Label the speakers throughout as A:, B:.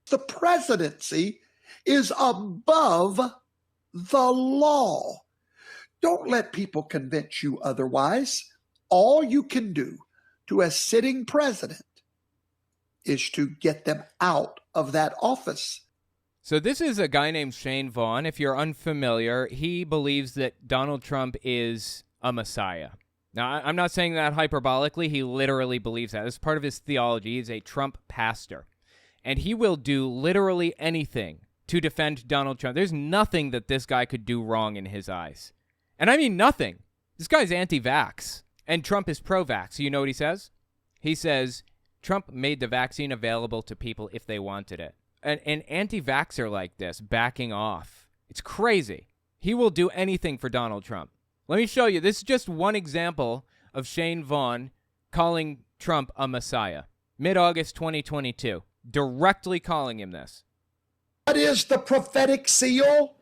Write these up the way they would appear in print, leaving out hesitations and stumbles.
A: The presidency is above the law. Don't let people convince you otherwise. All you can do to a sitting president is to get them out of that office.
B: So this is a guy named Shane Vaughn. If you're unfamiliar, he believes that Donald Trump is a messiah. Now, I'm not saying that hyperbolically. He literally believes that. It's part of his theology. He's a Trump pastor. And he will do literally anything to defend Donald Trump. There's nothing that this guy could do wrong in his eyes. And I mean nothing. This guy's anti-vax, and Trump is pro-vax. So you know what he says? He says, Trump made the vaccine available to people if they wanted it. An anti-vaxxer like this backing off. It's crazy. He will do anything for Donald Trump. Let me show you. This is just one example of Shane Vaughn calling Trump a messiah. Mid-August 2022. Directly calling him this.
A: What is the prophetic seal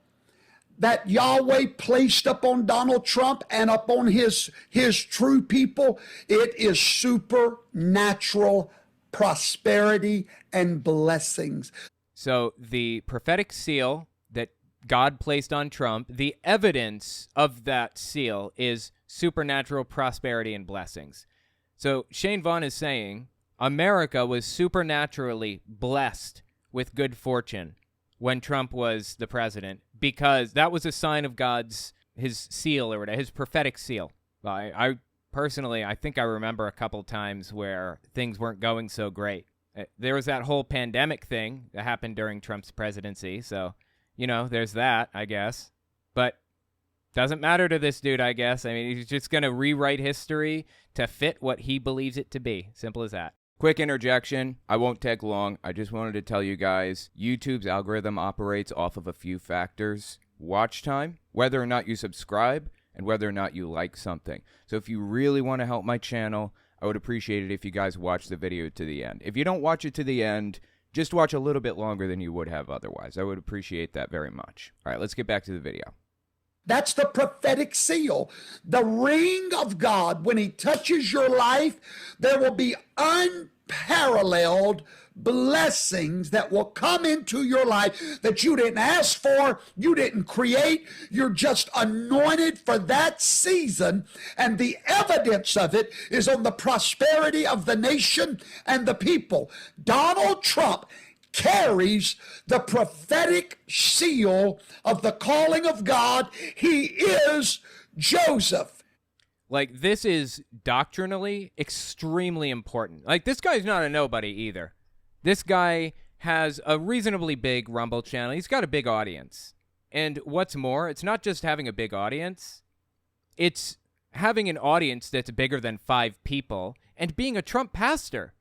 A: that Yahweh placed upon Donald Trump and upon his true people? It is supernatural prosperity and blessings.
B: So the prophetic seal that God placed on Trump, the evidence of that seal is supernatural prosperity and blessings. So Shane Vaughn is saying America was supernaturally blessed with good fortune when Trump was the president, because that was a sign of his seal, or whatever, his prophetic seal. I personally, I think I remember a couple times where things weren't going so great. There was that whole pandemic thing that happened during Trump's presidency, so, there's that, I guess. But doesn't matter to this dude, I guess. I mean, he's just going to rewrite history to fit what he believes it to be. Simple as that. Quick interjection. I won't take long. I just wanted to tell you guys, YouTube's algorithm operates off of a few factors. Watch time, whether or not you subscribe, and whether or not you like something. So if you really want to help my channel, I would appreciate it if you guys watch the video to the end. If you don't watch it to the end, just watch a little bit longer than you would have otherwise. I would appreciate that very much. All right, let's get back to the video.
A: That's the prophetic seal. The ring of God, when he touches your life, there will be unparalleled blessings that will come into your life that you didn't ask for, you didn't create. You're just anointed for that season, and the evidence of it is on the prosperity of the nation and the people. Donald Trump carries the prophetic seal of the calling of God. He is Joseph.
B: Like, this is doctrinally extremely important. Like, this guy's not a nobody either. This guy has a reasonably big Rumble channel. He's got a big audience. And what's more, it's not just having a big audience. It's having an audience that's bigger than 5 people and being a Trump pastor.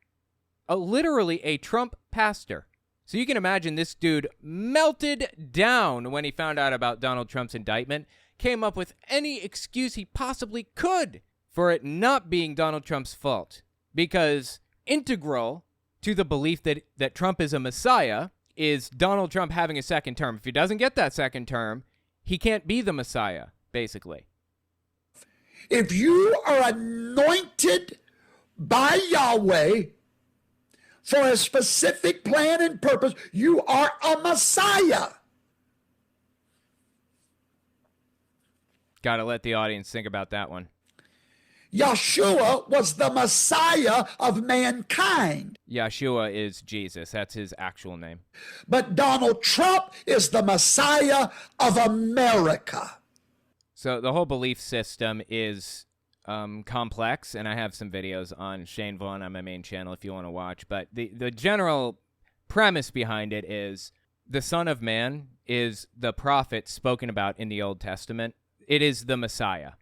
B: Literally a Trump pastor. So you can imagine this dude melted down when he found out about Donald Trump's indictment, came up with any excuse he possibly could for it not being Donald Trump's fault. Because integral to the belief that Trump is a messiah is Donald Trump having a second term. If he doesn't get that second term, he can't be the messiah, basically.
A: If you are anointed by Yahweh for a specific plan and purpose, you are a messiah.
B: Got to let the audience think about that one.
A: Yeshua was the Messiah of mankind.
B: Yeshua is Jesus. That's his actual name.
A: But Donald Trump is the Messiah of America.
B: So the whole belief system is complex, and I have some videos on Shane Vaughn on my main channel if you want to watch. But the general premise behind it is the Son of Man is the prophet spoken about in the Old Testament. It is the Messiah.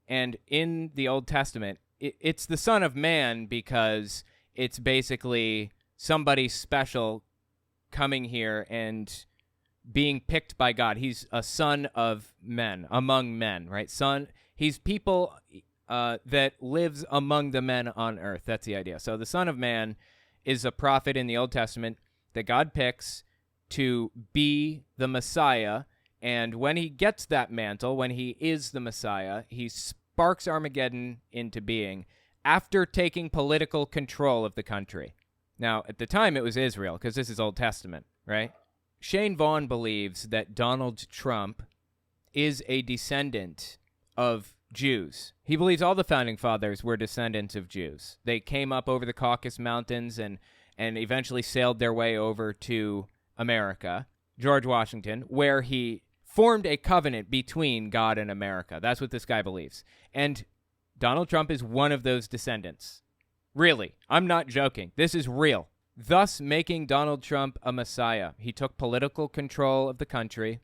B: And in the Old Testament, it's the Son of Man because it's basically somebody special coming here and being picked by God. He's a son of men, among men, right? He's people that lives among the men on earth. That's the idea. So the Son of Man is a prophet in the Old Testament that God picks to be the Messiah. And when he gets that mantle, when he is the Messiah, he sparks Armageddon into being after taking political control of the country. Now, at the time, it was Israel, because this is Old Testament, right? Shane Vaughn believes that Donald Trump is a descendant of Jews. He believes all the founding fathers were descendants of Jews. They came up over the Caucasus Mountains and eventually sailed their way over to America, George Washington, where he formed a covenant between God and America. That's what this guy believes. And Donald Trump is one of those descendants. Really, I'm not joking. This is real. Thus making Donald Trump a messiah. He took political control of the country,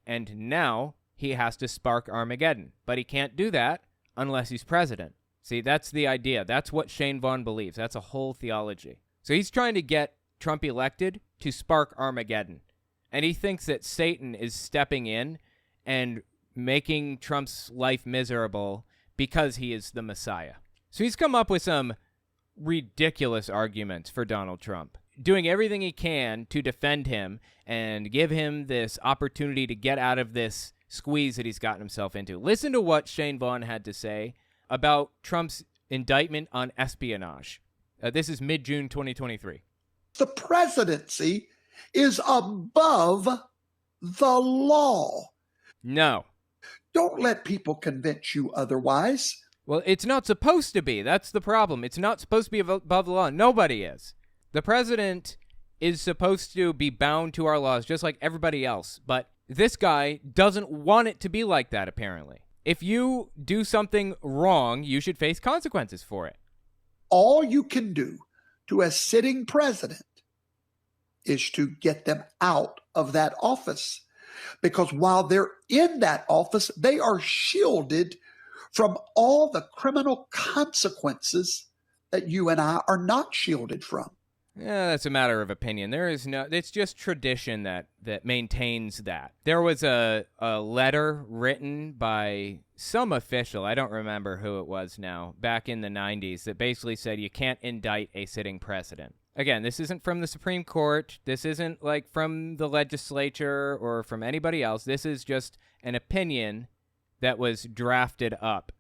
B: and now he has to spark Armageddon. But he can't do that unless he's president. See, that's the idea. That's what Shane Vaughn believes. That's a whole theology. So he's trying to get Trump elected to spark Armageddon. And he thinks that Satan is stepping in and making Trump's life miserable because he is the Messiah. So he's come up with some ridiculous arguments for Donald Trump, doing everything he can to defend him and give him this opportunity to get out of this squeeze that he's gotten himself into. Listen to what Shane Vaughn had to say about Trump's indictment on espionage. This is mid-June 2023.
A: The presidency is above the law.
B: No.
A: Don't let people convince you otherwise.
B: Well, it's not supposed to be. That's the problem. It's not supposed to be above the law. Nobody is. The president is supposed to be bound to our laws just like everybody else. But this guy doesn't want it to be like that, apparently. If you do something wrong, you should face consequences for it.
A: All you can do to a sitting president is to get them out of that office. Because while they're in that office, they are shielded from all the criminal consequences that you and I are not shielded from.
B: Yeah, that's a matter of opinion. It's just tradition that maintains that. There was a letter written by some official, I don't remember who it was now, back in the 90s, that basically said you can't indict a sitting president. Again, this isn't from the Supreme Court. This isn't like from the legislature or from anybody else. This is just an opinion that was drafted up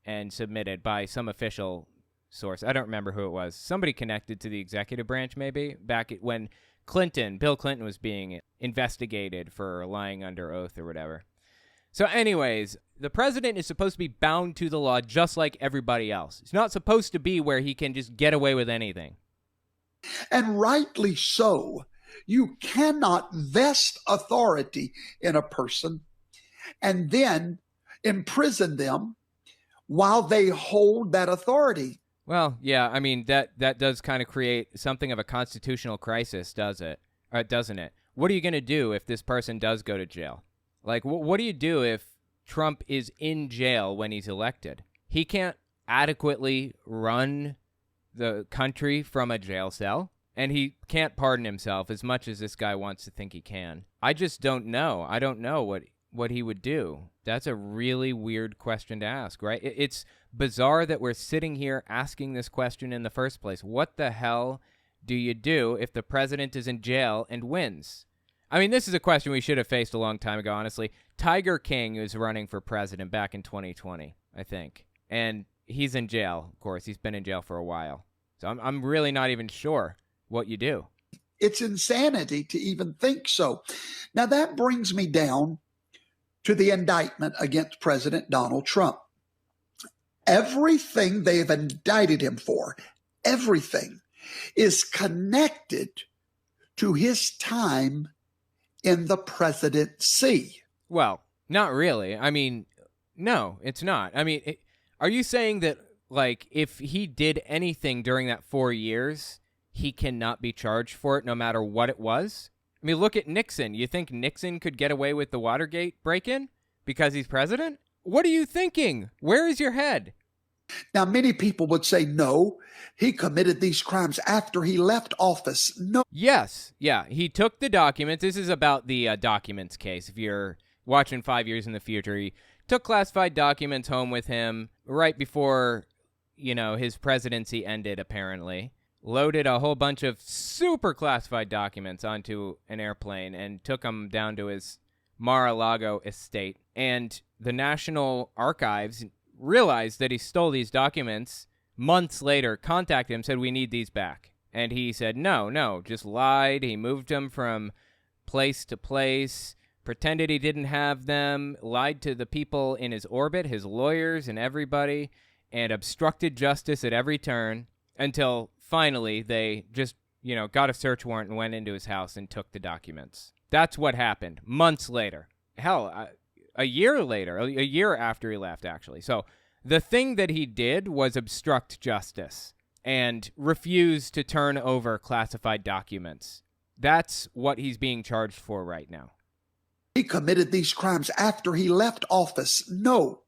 B: and submitted by some official source. I don't remember who it was. Somebody connected to the executive branch, maybe, back when Bill Clinton was being investigated for lying under oath or whatever. So anyways, the president is supposed to be bound to the law just like everybody else. It's not supposed to be where he can just get away with anything.
A: And rightly so. You cannot vest authority in a person and then imprison them while they hold that authority.
B: Well, yeah, I mean, that does kind of create something of a constitutional crisis, doesn't it? What are you going to do if this person does go to jail? Like, what do you do if Trump is in jail when he's elected? He can't adequately run the country from a jail cell, and he can't pardon himself as much as this guy wants to think he can. I just don't know. I don't know what he would do. That's a really weird question to ask, right? It's bizarre that we're sitting here asking this question in the first place. What the hell do you do if the president is in jail and wins? I mean, this is a question we should have faced a long time ago, honestly. Tiger King was running for president back in 2020, I think. And he's in jail, of course. He's been in jail for a while. So I'm really not even sure what you do.
A: It's insanity to even think so. Now, that brings me down to the indictment against President Donald Trump. Everything they have indicted him for, everything, is connected to his time in the presidency.
B: Well, not really. I mean, no, it's not. I mean, are you saying that, like, if he did anything during that 4 years, he cannot be charged for it no matter what it was? I mean, look at Nixon. You think Nixon could get away with the Watergate break-in because he's president? What are you thinking? Where is your head?
A: Now, many people would say, no, he committed these crimes after he left office. No.
B: Yes. Yeah. He took the documents. This is about the documents case. If you're watching 5 years in the future, he took classified documents home with him right before, his presidency ended, apparently. Loaded a whole bunch of super classified documents onto an airplane and took them down to his Mar-a-Lago estate. And the National Archives realized that he stole these documents months later, contacted him, said, we need these back. And he said, no, just lied. He moved them from place to place, pretended he didn't have them, lied to the people in his orbit, his lawyers and everybody, and obstructed justice at every turn until finally they just, got a search warrant and went into his house and took the documents. That's what happened months later. Hell, a year later, a year after he left, actually. So the thing that he did was obstruct justice and refuse to turn over classified documents. That's what he's being charged for right now.
A: He committed these crimes after he left office. No.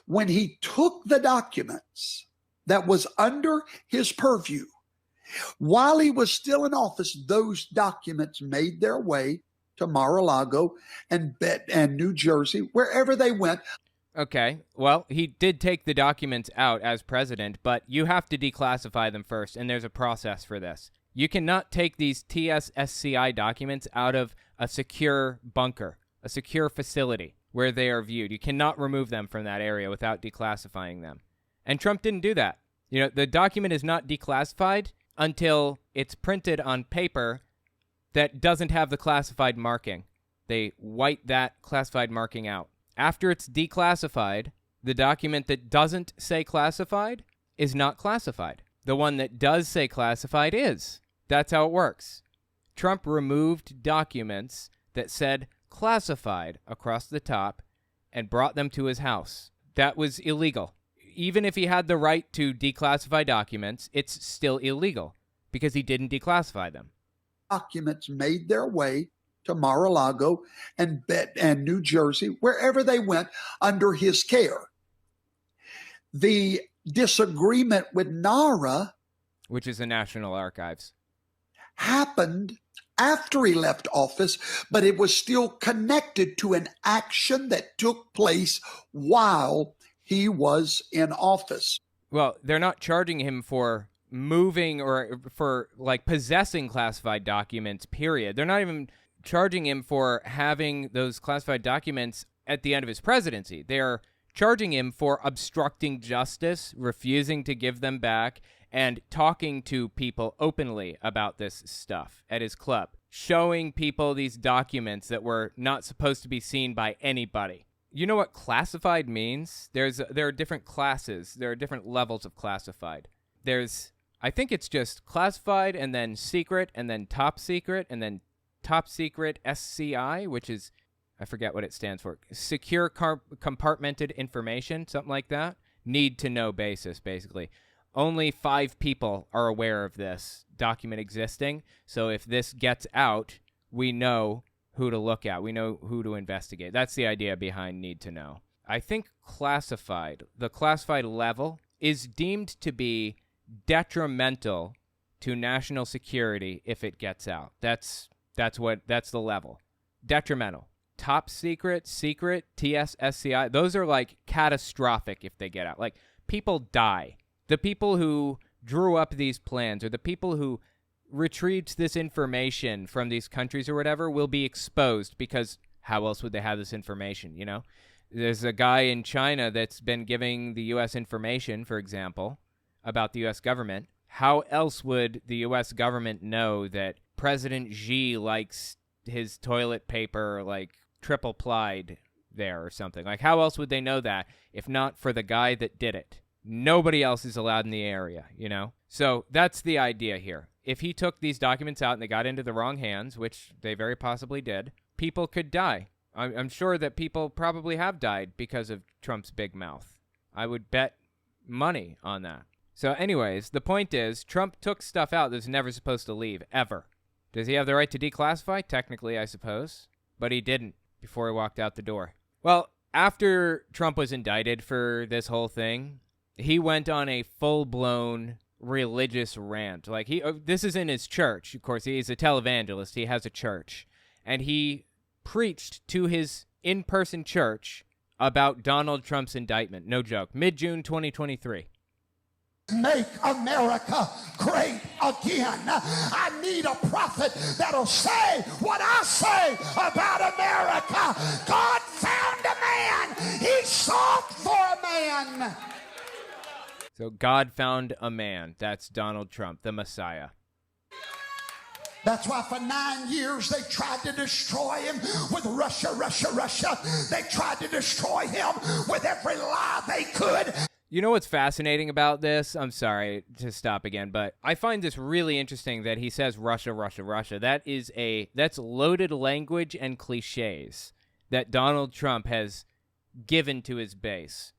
A: When he took the documents that was under his purview, while he was still in office, those documents made their way to Mar-a-Lago and New Jersey, wherever they went.
B: Okay, well, he did take the documents out as president, but you have to declassify them first, and there's a process for this. You cannot take these TSSCI documents out of a secure bunker, a secure facility where they are viewed. You cannot remove them from that area without declassifying them. And Trump didn't do that. The document is not declassified until it's printed on paper that doesn't have the classified marking. They white that classified marking out. After it's declassified, the document that doesn't say classified is not classified. The one that does say classified is. That's how it works. Trump removed documents that said classified across the top and brought them to his house. That was illegal. Even if he had the right to declassify documents, it's still illegal because he didn't declassify them.
A: Documents made their way to Mar-a-Lago and New Jersey, wherever they went under his care. The disagreement with NARA,
B: which is the National Archives,
A: happened after he left office, but it was still connected to an action that took place while he was in office.
B: Well, they're not charging him for moving or for possessing classified documents, period. They're not even charging him for having those classified documents at the end of his presidency. They are charging him for obstructing justice, refusing to give them back, and talking to people openly about this stuff at his club, showing people these documents that were not supposed to be seen by anybody. You know what classified means? There are different classes. There are different levels of classified. I think it's just classified and then secret and then top secret and then top secret SCI, which is, I forget what it stands for. Secure compartmented information, something like that. Need to know basis, basically. Only 5 people are aware of this document existing. So if this gets out, we know who to look at. We know who to investigate. That's the idea behind need to know. I think the classified level is deemed to be detrimental to national security if it gets out. That's the level. Detrimental. Top secret, TSSCI, those are catastrophic if they get out. People die. The people who drew up these plans or the people who retrieved this information from these countries or whatever will be exposed because how else would they have this information, There's a guy in China that's been giving the U.S. information, for example, about the U.S. government. How else would the U.S. government know that President Xi likes his toilet paper triple plied there or something? How else would they know that if not for the guy that did it? Nobody else is allowed in the area, So that's the idea here. If he took these documents out and they got into the wrong hands, which they very possibly did, people could die. I'm sure that people probably have died because of Trump's big mouth. I would bet money on that. So anyways, the point is, Trump took stuff out that's never supposed to leave, ever. Does he have the right to declassify? Technically, I suppose. But he didn't before he walked out the door. Well, after Trump was indicted for this whole thing, he went on a full-blown religious rant. This is in his church. Of course, he's a televangelist. He has a church. And he preached to his in-person church about Donald Trump's indictment. No joke. Mid-June 2023.
C: Make America great again. I need a prophet that'll say what I say about America. God found a man. He sought for a man.
B: So God found a man. That's Donald Trump, the Messiah.
C: That's why for 9 years they tried to destroy him with Russia. They tried to destroy him with every lie they could.
B: You know what's fascinating about this? I'm sorry to stop again, but I find this really interesting that he says Russia. That's loaded language and cliches that Donald Trump has given to his base.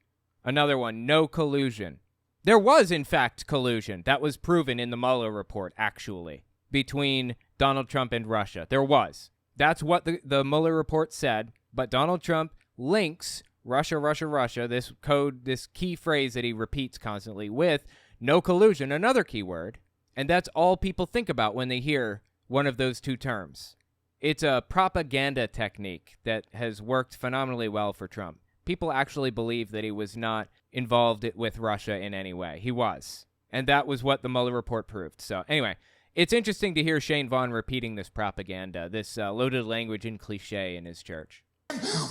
B: Another one, no collusion. There was, in fact, collusion. That was proven in the Mueller report, actually, between Donald Trump and Russia. There was. That's what the Mueller report said, but Donald Trump links Russia, this code, this key phrase that he repeats constantly with no collusion, another key word, and that's all people think about when they hear one of those two terms. It's a propaganda technique that has worked phenomenally well for Trump. People actually believe that he was not involved with Russia in any way. He was. And that was what the Mueller report proved. So anyway, it's interesting to hear Shane Vaughn repeating this propaganda, this loaded language and cliche in his church.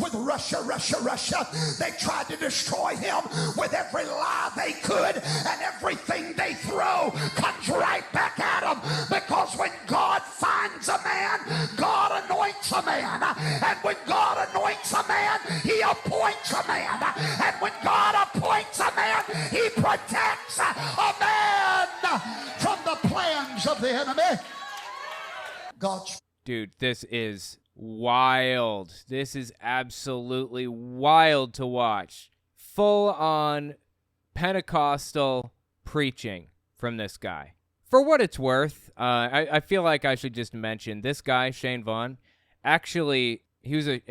C: With Russia. They tried to destroy him with every lie they could, and everything they throw comes right back at him. Because when God finds a man, God anoints a man. And when God anoints a man, he appoints a man. And when God appoints a man, he protects a man from the plans of the enemy.
B: Dude, this is wild. This is absolutely wild to watch. Full-on Pentecostal preaching from this guy. For what it's worth, I feel like I should just mention this guy, Shane Vaughn. Actually, he was a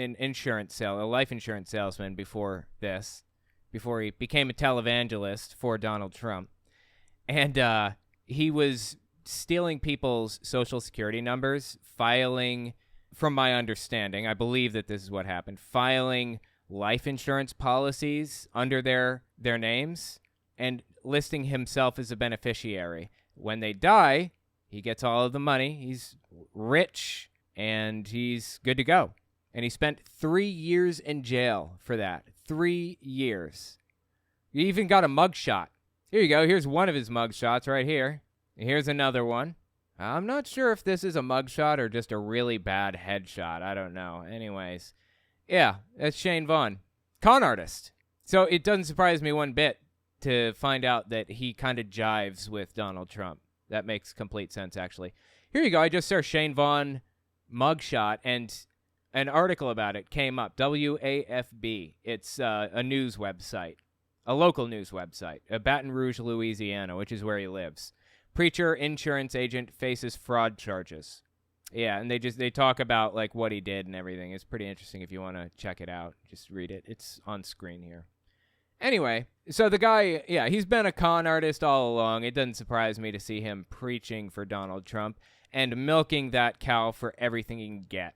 B: life insurance salesman before he became a televangelist for Donald Trump. And he was stealing people's social security numbers, filing, from my understanding, I believe that this is what happened, filing life insurance policies under their names and listing himself as a beneficiary. When they die, he gets all of the money. He's rich and he's good to go. And he spent 3 years in jail for that. 3 years. He even got a mugshot. Here you go. Here's one of his mugshots right here. Here's another one. I'm not sure if this is a mugshot or just a really bad headshot. I don't know. Anyways, yeah, that's Shane Vaughn. Con artist. So it doesn't surprise me one bit to find out that he kind of jives with Donald Trump. That makes complete sense, actually. Here you go. I just searched Shane Vaughn mugshot, and an article about it came up. WAFB. It's a news website, a local news website, Baton Rouge, Louisiana, which is where he lives. Preacher, insurance agent faces fraud charges. Yeah, and they talk about like what he did and everything. It's pretty interesting if you want to check it out. Just read it. It's on screen here. Anyway, so the guy, yeah, he's been a con artist all along. It doesn't surprise me to see him preaching for Donald Trump and milking that cow for everything he can get.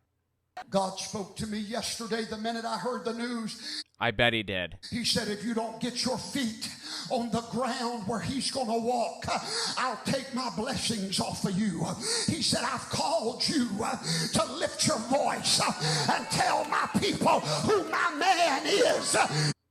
C: God spoke to me yesterday the minute I heard the news.
B: I bet he did.
C: He said, if you don't get your feet on the ground where he's going to walk, I'll take my blessings off of you. He said, I've called you to lift your voice and tell my people who my man is.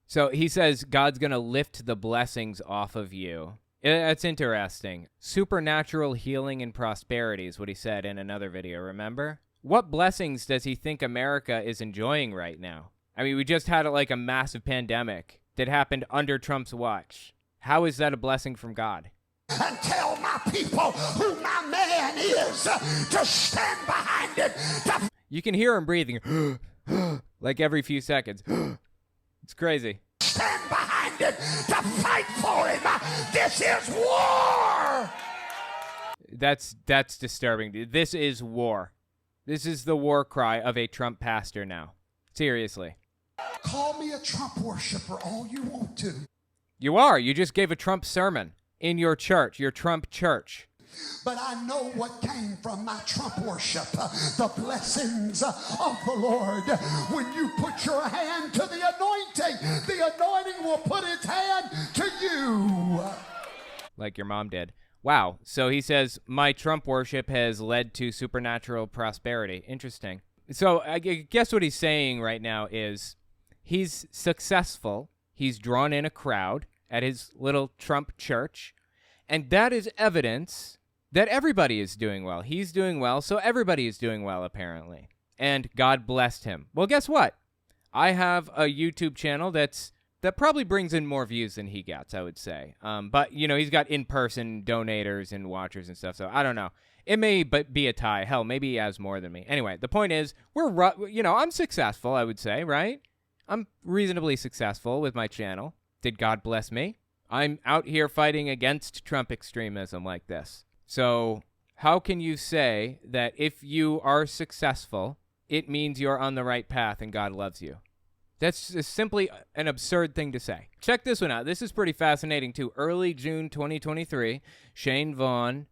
B: So he says God's going to lift the blessings off of you. That's interesting. Supernatural healing and prosperity is what he said in another video, remember? What blessings does he think America is enjoying right now? I mean, we just had like a massive pandemic that happened under Trump's watch. How is that a blessing from God?
C: And tell my people who my man is to stand behind it.
B: You can hear him breathing like every few seconds. It's crazy.
C: Stand behind it to fight for him. This is war.
B: That's disturbing, dude. This is war. This is the war cry of a Trump pastor now. Seriously.
C: Call me a Trump worshiper all you want to.
B: You are. You just gave a Trump sermon in your church, your Trump church.
C: But I know what came from my Trump worship, the blessings of the Lord. When you put your hand to the anointing will put its hand to you.
B: Like your mom did. Wow. So he says, my Trump worship has led to supernatural prosperity. Interesting. So I guess what he's saying right now is he's successful. He's drawn in a crowd. at his little Trump church. And that is evidence that everybody is doing well. He's doing well, so everybody is doing well, apparently. And God blessed him. Well, guess what? I have a YouTube channel that probably brings in more views than he gets, I would say. But, he's got in-person donators and watchers and stuff, so I don't know. It may be a tie. Hell, maybe he has more than me. Anyway, the point is, I'm successful, I would say, right? I'm reasonably successful with my channel. Did God bless me? I'm out here fighting against Trump extremism like this. So how can you say that if you are successful, it means you're on the right path and God loves you? That's just simply an absurd thing to say. Check this one out. This is pretty fascinating, too. Early June 2023, Shane Vaughn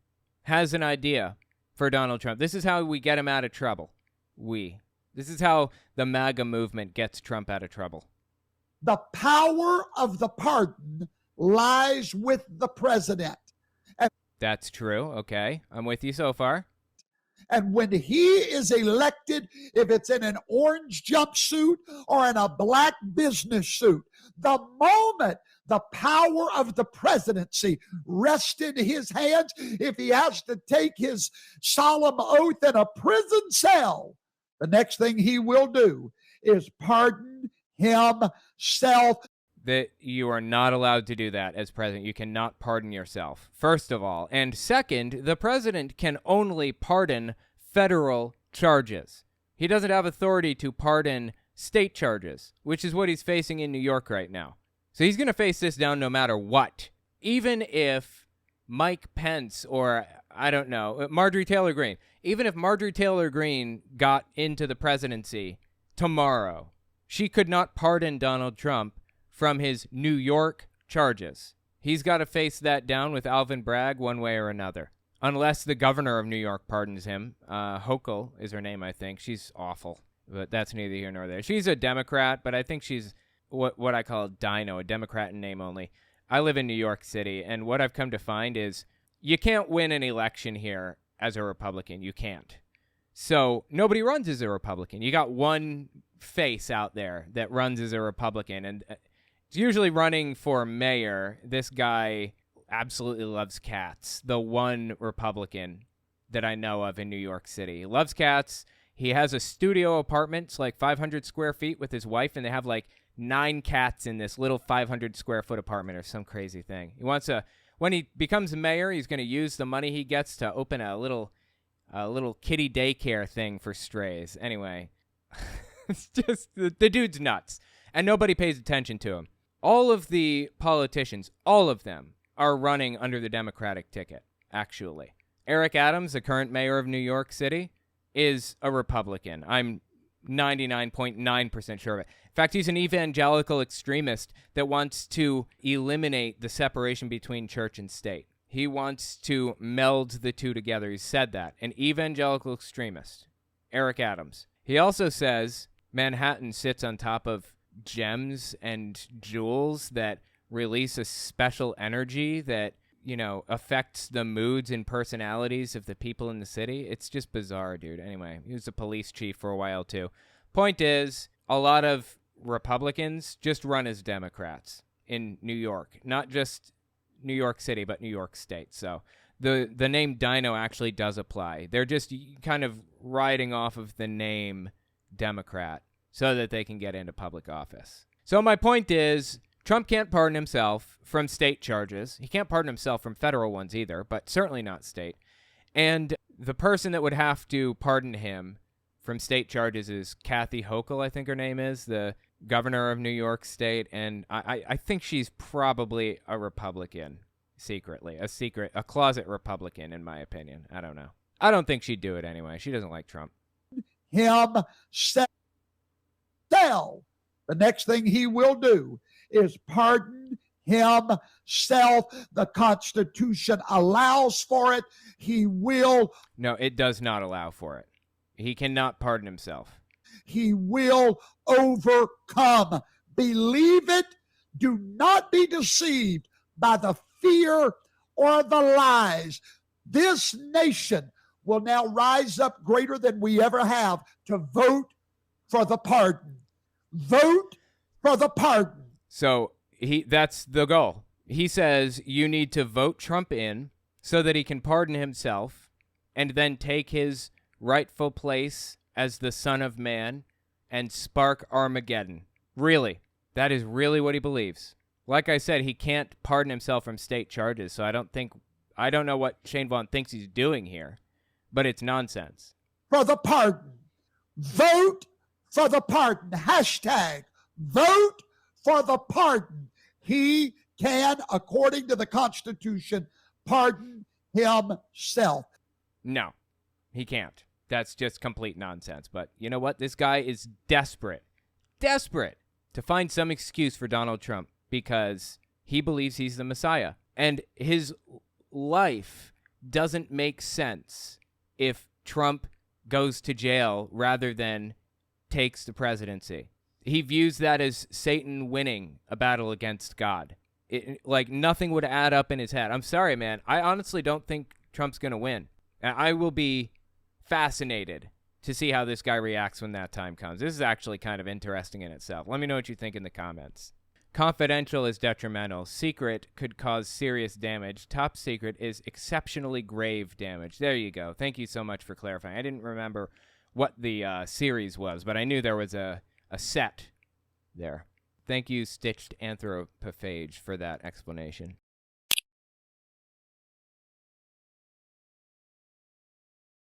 B: has an idea for Donald Trump. This is how we get him out of trouble. This is how the MAGA movement gets Trump out of trouble.
A: The power of the pardon lies with the president.
B: That's true. Okay. I'm with you so far.
A: And when he is elected, if it's in an orange jumpsuit or in a black business suit, the moment the power of the presidency rests in his hands, if he has to take his solemn oath in a prison cell, the next thing he will do is pardon himself.
B: That you are not allowed to do that as president. You cannot pardon yourself, first of all. And second, the president can only pardon federal charges. He doesn't have authority to pardon state charges, which is what he's facing in New York right now. So he's going to face this down no matter what. Even if Mike Pence or, I don't know, Marjorie Taylor Greene, even if Marjorie Taylor Greene got into the presidency tomorrow, she could not pardon Donald Trump from his New York charges. He's got to face that down with Alvin Bragg one way or another. Unless the governor of New York pardons him. Hochul is her name, I think. She's awful, but that's neither here nor there. She's a Democrat, but I think she's what I call a dino, a Democrat in name only. I live in New York City, and what I've come to find is you can't win an election here as a Republican. You can't. So nobody runs as a Republican. You got one face out there that runs as a Republican, and it's usually running for mayor. This guy absolutely loves cats. The one Republican that I know of in New York City. He loves cats. He has a studio apartment. It's like 500 square feet with his wife, and they have like 9 cats in this little 500 square foot apartment or some crazy thing. He wants when he becomes mayor, he's going to use the money he gets to open a little kitty daycare thing for strays. Anyway, it's just, the dude's nuts, and nobody pays attention to him. All of the politicians, all of them, are running under the Democratic ticket, actually. Eric Adams, the current mayor of New York City, is a Republican. I'm 99.9% sure of it. In fact, he's an evangelical extremist that wants to eliminate the separation between church and state. He wants to meld the two together. He said that. An evangelical extremist. Eric Adams. He also says Manhattan sits on top of gems and jewels that release a special energy that, affects the moods and personalities of the people in the city. It's just bizarre, dude. Anyway, he was a police chief for a while, too. Point is, a lot of Republicans just run as Democrats in New York. Not just New York City, but New York State. So the name Dino actually does apply. They're just kind of riding off of the name Democrat so that they can get into public office. So my point is, Trump can't pardon himself from state charges. He can't pardon himself from federal ones either, but certainly not state. And the person that would have to pardon him from state charges is Kathy Hochul, I think her name is, the governor of New York State. And I think she's probably a Republican, secretly. A closet Republican, in my opinion. I don't know. I don't think she'd do it anyway. She doesn't like Trump.
A: Himself. The next thing he will do is pardon himself. The Constitution allows for it. He will.
B: No, it does not allow for it. He cannot pardon himself.
A: He will overcome. Believe it. Do not be deceived by the fear or the lies. This nation will now rise up greater than we ever have to vote for the pardon. Vote for the pardon.
B: So that's the goal. He says you need to vote Trump in so that he can pardon himself and then take his rightful place as the Son of Man and spark Armageddon. Really, that is really what he believes. Like I said, he can't pardon himself from state charges, so I don't know what Shane Vaughn thinks he's doing here, but it's nonsense.
A: For the pardon. Vote for the pardon. Hashtag vote for the pardon. He can, according to the Constitution, pardon himself.
B: No, he can't. That's just complete nonsense. But you know what? This guy is desperate to find some excuse for Donald Trump because he believes he's the Messiah. And his life doesn't make sense if Trump goes to jail rather than takes the presidency. He views that as Satan winning a battle against God. Like nothing would add up in his head. I'm sorry, man. I honestly don't think Trump's going to win. And I will be fascinated to see how this guy reacts when that time comes. This is actually kind of interesting in itself. Let me know what you think in the comments. Confidential is detrimental. Secret could cause serious damage. Top secret is exceptionally grave damage. There you go. Thank you so much for clarifying. I didn't remember what the series was, but I knew there was a set there. Thank you, Stitched Anthropophage, for that explanation.